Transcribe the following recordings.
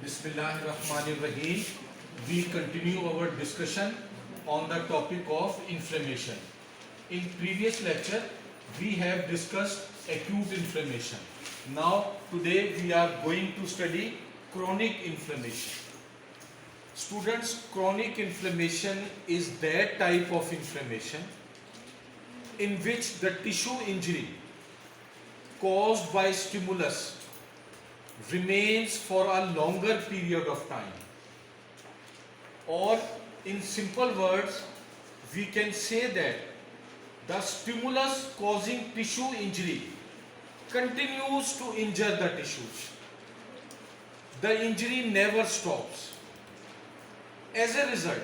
Bismillahirrahmanirrahim. We continue our discussion on the topic of inflammation. In previous lecture, we have discussed acute inflammation. Now, today we are going to study chronic inflammation. Students, chronic inflammation is that type of inflammation in which the tissue injury caused by stimulus remains for a longer period of time, or in simple words we can say that the stimulus causing tissue injury continues to injure the tissues. The injury never stops. As a result,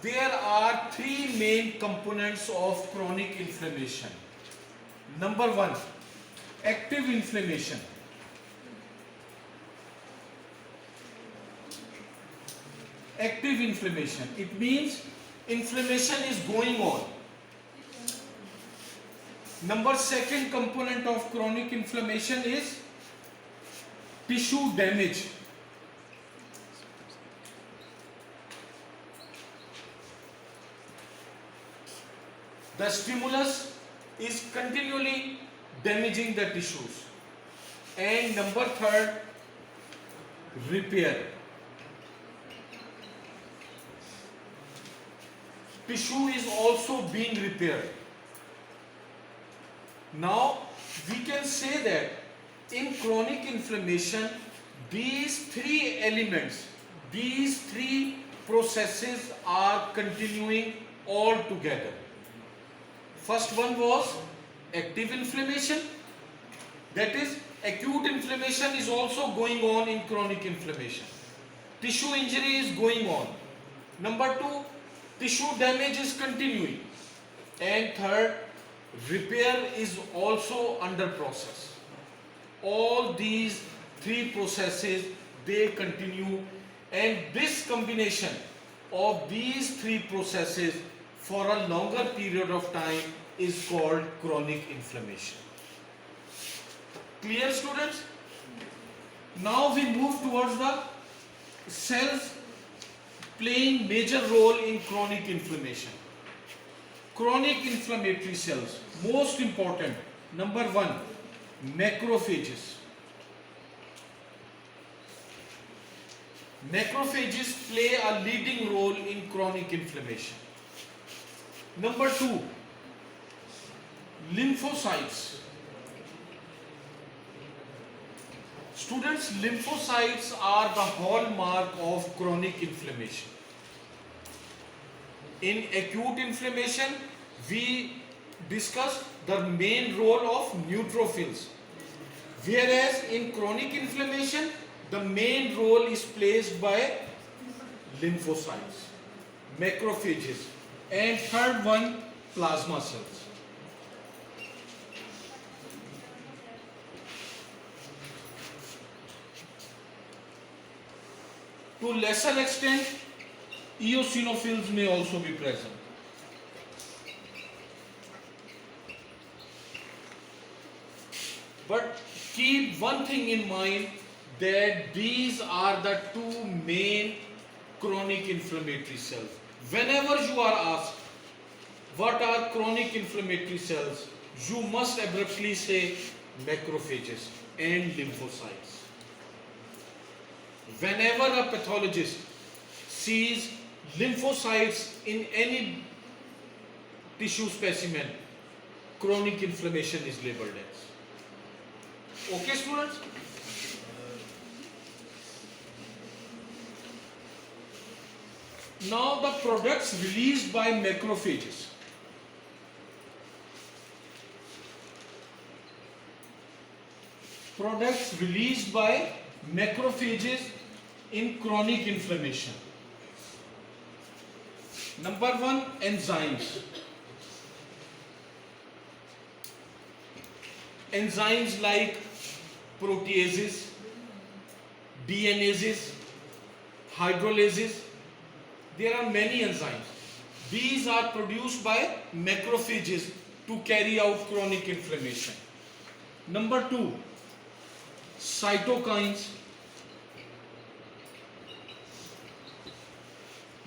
there are three main components of chronic inflammation. Number one, active inflammation. Active inflammation, it means inflammation is going on. Second component of chronic inflammation is tissue damage. The stimulus is continually damaging the tissues. And number third, repair. Tissue is also being repaired. Now we can say that in chronic inflammation, these three elements, these three processes are continuing all together. First one was active inflammation, that is acute inflammation is also going on in chronic inflammation. Tissue injury is going on. Number two, tissue damage is continuing. And third, repair is also under process. All these three processes, they continue, and this combination of these three processes for a longer period of time is called chronic inflammation. Clear, students? Now we move towards the cells playing major role in chronic inflammation. Chronic inflammatory cells, most important. Number one, macrophages. Macrophages play a leading role in chronic inflammation. Number two, lymphocytes. Students, lymphocytes are the hallmark of chronic inflammation. In acute inflammation, we discussed the main role of neutrophils, whereas in chronic inflammation, the main role is placed by lymphocytes, macrophages, and third one, plasma cells. To lesser extent, eosinophils may also be present. But keep one thing in mind, that these are the two main chronic inflammatory cells. Whenever you are asked what are chronic inflammatory cells, you must abruptly say macrophages and lymphocytes. Whenever a pathologist sees lymphocytes in any tissue specimen, chronic inflammation is labeled as. Okay, students? Now the products released by macrophages. Products released by macrophages in chronic inflammation. Number one, enzymes. Enzymes like proteases, DNases, hydrolases. There are many enzymes. These are produced by macrophages to carry out chronic inflammation. Number two, cytokines.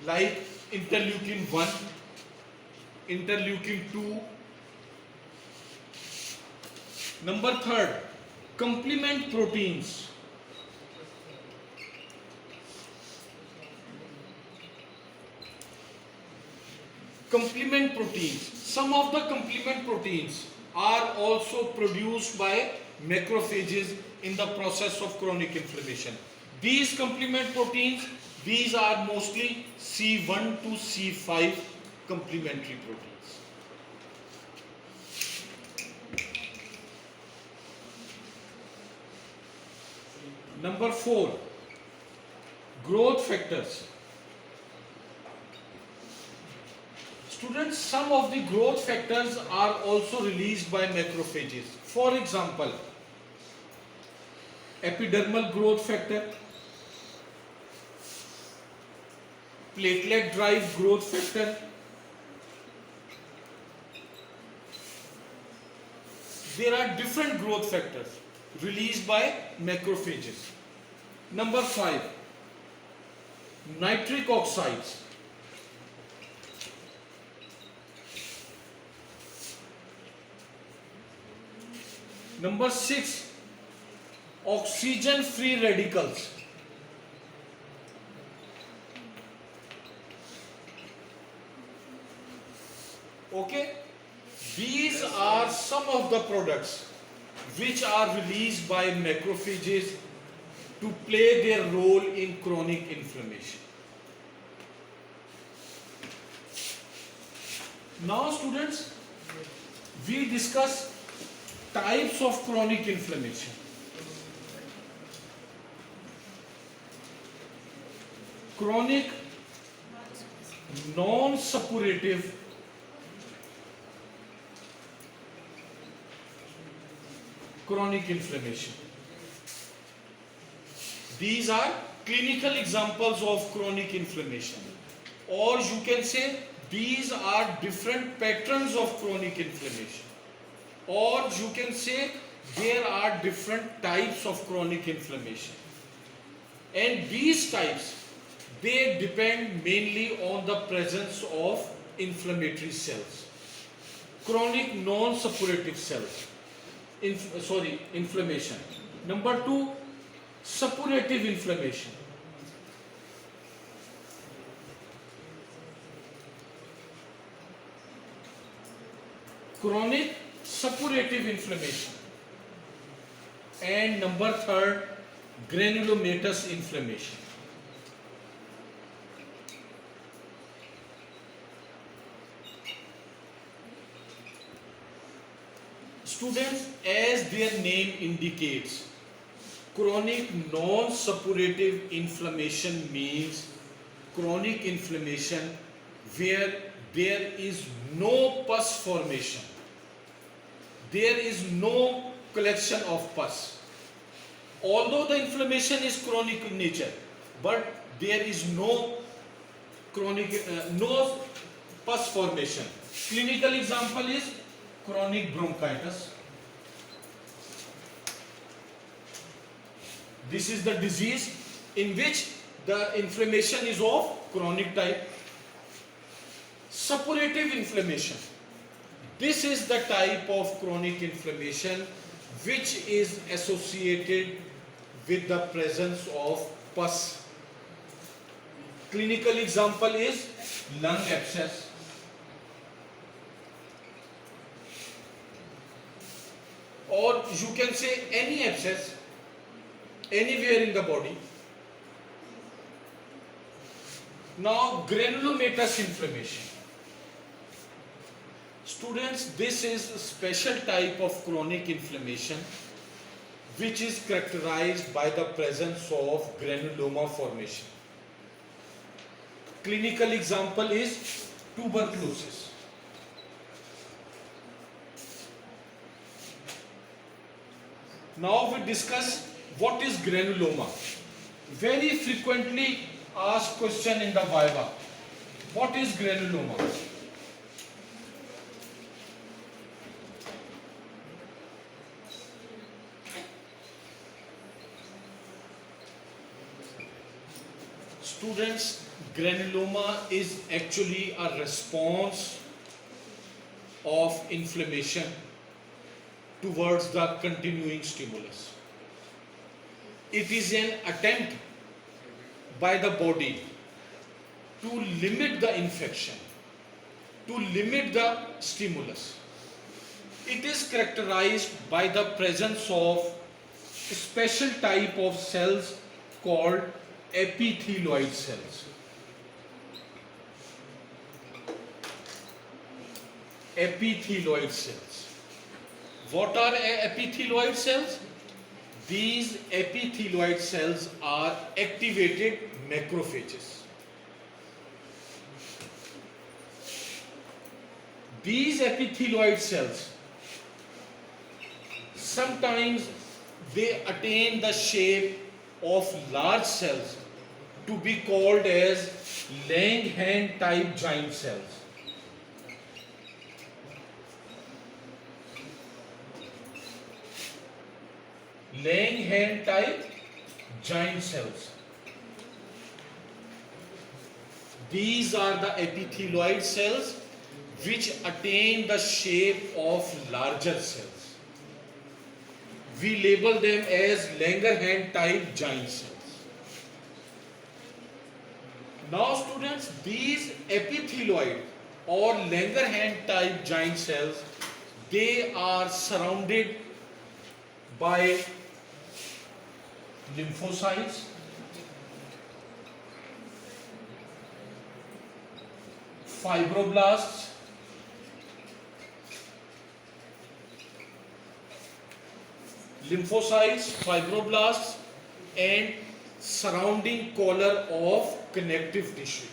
like interleukin 1, interleukin 2. Number third, complement proteins. Complement proteins. Some of the complement proteins are also produced by macrophages in the process of chronic inflammation. These complement proteins, these are mostly C1 to C5 complementary proteins. Number 4, growth factors. Students, some of the growth factors are also released by macrophages. For example, epidermal growth factor, platelet derived growth factor, there are different growth factors released by macrophages. Number 5, nitric oxides. Number 6, oxygen free radicals. Okay, these are some of the products which are released by macrophages to play their role in chronic inflammation. Now students, we discuss types of chronic inflammation. Chronic non-suppurative chronic inflammation. These are clinical examples of chronic inflammation, or you can say these are different patterns of chronic inflammation, or you can say there are different types of chronic inflammation, and these types, they depend mainly on the presence of inflammatory cells, chronic non-suppurative cells, inflammation. Number 2, suppurative inflammation. Chronic suppurative inflammation. And number 3, granulomatous inflammation. Students, as their name indicates, chronic non-suppurative inflammation means chronic inflammation where there is no pus formation. There is no collection of pus. Although the inflammation is chronic in nature, but there is no no pus formation. Clinical example is chronic bronchitis. This is the disease in which the inflammation is of chronic type. Suppurative inflammation. This is the type of chronic inflammation which is associated with the presence of pus. Clinical example is lung abscess. Or you can say any abscess anywhere in the body. Now, granulomatous inflammation. Students, this is a special type of chronic inflammation which is characterized by the presence of granuloma formation. Clinical example is tuberculosis. Now we discuss what is granuloma. Very frequently asked question in the Viva. What is granuloma? Students, granuloma is actually a response of inflammation towards the continuing stimulus. It is an attempt by the body to limit the infection, to limit the stimulus. It is characterized by the presence of a special type of cells called epithelioid cells. Epithelioid cells. What are epithelioid cells? These epithelioid cells are activated macrophages. These epithelioid cells, sometimes they attain the shape of large cells to be called as Langerhans type giant cells. Langerhans type giant cells. These are the epithelioid cells which attain the shape of larger cells. We label them as Langerhans type giant cells. Now students, these epithelioid or Langerhans type giant cells, they are surrounded by lymphocytes, fibroblasts, fibroblasts, and surrounding collar of connective tissue.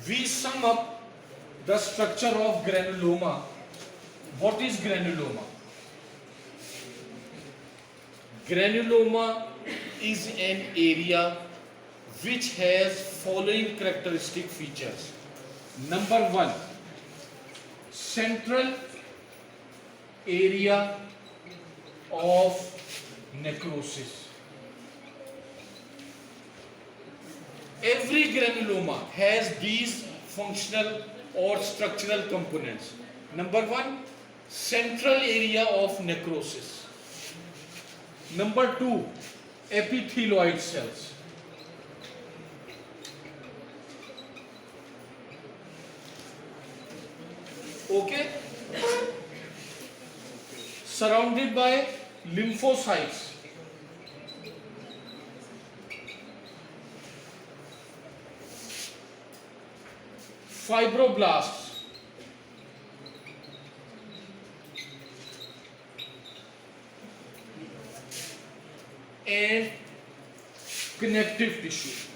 We sum up the structure of granuloma. What is granuloma? Granuloma is an area which has following characteristic features. Number one, central area of necrosis. Every granuloma has these functional or structural components. Number one, central area of necrosis. Number two, epithelioid cells. Okay? Surrounded by lymphocytes. Fibroblasts. And connective tissue.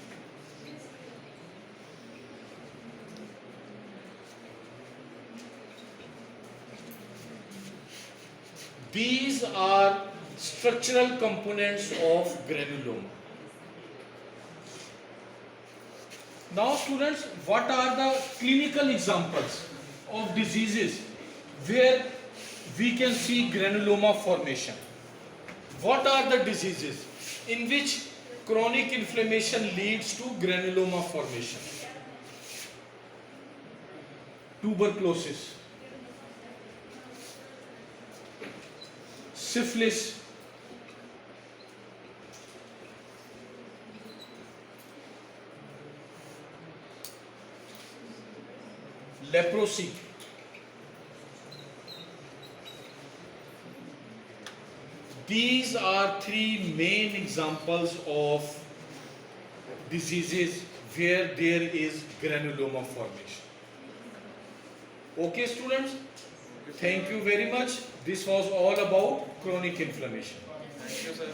These are structural components of granuloma. Now students, what are the clinical examples of diseases where we can see granuloma formation? What are the diseases in which chronic inflammation leads to granuloma formation? Tuberculosis, syphilis, leprosy, these are three main examples of diseases where there is granuloma formation. Okay students, thank you very much. This was all about chronic inflammation. Thank you, sir.